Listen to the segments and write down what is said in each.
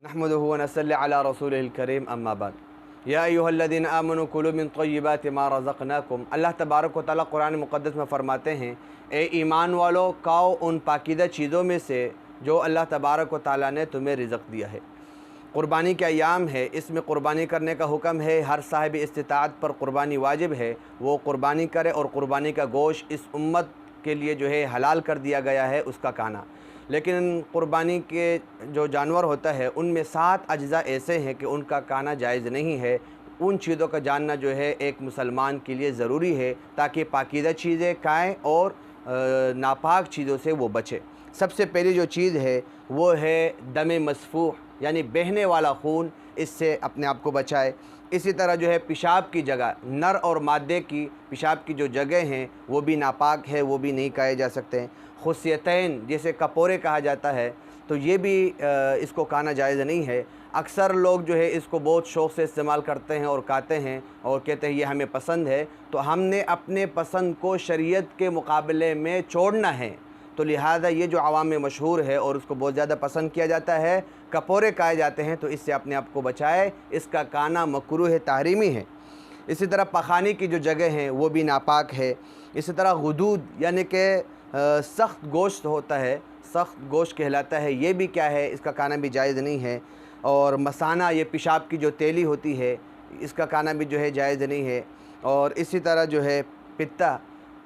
नहमदुहु व नसल्ली अला रसूलिल करीम अम्मा बाद। या अय्युहल्लज़ीना आमनू कुलू मिन तय्यिबाति मा रज़क़नाकुम। अल्लाह तबारक व तआला कुरान मुक़द्दस में फ़रमाते हैं, ए ईमान वालों, खाओ उन पाकीदा चीज़ों में से जो अल्लाह तबारक व तआला ने तुम्हें रिज़्क़ दिया है। क़ुरबानी के अयाम है, इसमें क़ुरबानी करने का हुक्म है। हर साहिब इस्तिताअत पर क़ुरबानी वाजिब है, वो क़ुरबानी करे। और क़ुरबानी का गोश्त इस उम्मत के लिए जो है हलाल कर दिया गया है उसका खाना। लेकिन क़ुरबानी के जो जानवर होता है उनमें 7 अज्ज़ा ऐसे हैं कि उनका खाना जायज़ नहीं है। उन चीज़ों का जानना जो है एक मुसलमान के लिए ज़रूरी है ताकि पाकीदा चीज़ें खाएँ और नापाक चीज़ों से वो बचे। सबसे पहली जो चीज़ है वो है दम मसफूह, यानी बहने वाला खून, इससे अपने आप को बचाए। इसी तरह जो है पेशाब की जगह, नर और मादे की पेशाब की जो जगह हैं वो भी नापाक है, वो भी नहीं खाए जा सकते हैं। खुस्यतैन जिसे कपोरे कहा जाता है, तो ये भी इसको खाना जायज़ नहीं है। अक्सर लोग जो है इसको बहुत शौक़ से इस्तेमाल करते हैं और खाते हैं और कहते हैं ये हमें पसंद है। तो हमने अपने पसंद को शरीयत के मुकाबले में छोड़ना है, तो लिहाजा ये जो आवाम में मशहूर है और उसको बहुत ज़्यादा पसंद किया जाता है, कपोरे खाए जाते हैं, तो इससे अपने आप को बचाए। इसका खाना मकरूह है, तहरीमी है। इसी तरह पखाने की जो जगह हैं वो भी नापाक है। इसी तरह गुदूद यानी कि सख्त गोश्त होता है, सख्त गोश्त कहलाता है, ये भी क्या है, इसका खाना भी जायज़ नहीं है। और मसाना, ये पेशाब की जो तेली होती है, इसका खाना भी जो है जायज़ नहीं है। और इसी तरह जो है पित्ता,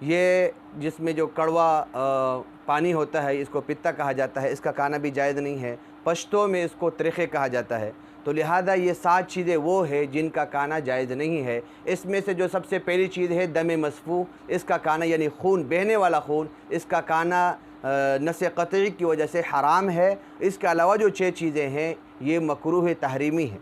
ये जिसमें जो कड़वा पानी होता है, इसको पित्ता कहा जाता है, इसका खाना भी जायज़ नहीं है। पश्तो में इसको त्रिखे कहा जाता है। तो लिहाजा ये 7 चीज़ें वो है जिनका खाना जायज़ नहीं है। इसमें से जो सबसे पहली चीज़ है दम मसफू, इसका खाना यानी खून, बहने वाला खून, इसका खाना नस क़तई की वजह से हराम है। इसके अलावा जो 6 चीज़ें हैं ये मकरूह तहरीमी है।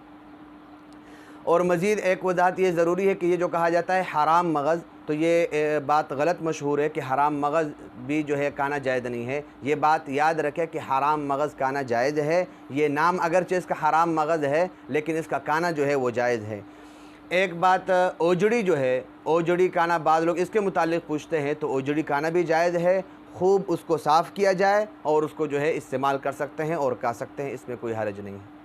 और मज़ीद एक वजाहत ये ज़रूरी है कि ये जो कहा जाता है हराम मगज़, तो ये बात गलत मशहूर है कि हराम मगज़ भी जो है खाना जायज़ नहीं है। ये बात याद रखें कि हराम मगज़ खाना जायज़ है। ये नाम अगरचे इसका हराम मगज़ है, लेकिन इसका खाना जो है वो जायज़ है। एक बात, ओजड़ी जो है, ओजड़ी खाना बाद लोग इसके मुतालिक पूछते हैं, तो ओजड़ी खाना भी जायज़ है। खूब उसको साफ़ किया जाए और उसको जो है इस्तेमाल कर सकते हैं और खा सकते हैं, इसमें कोई हर्ज नहीं है।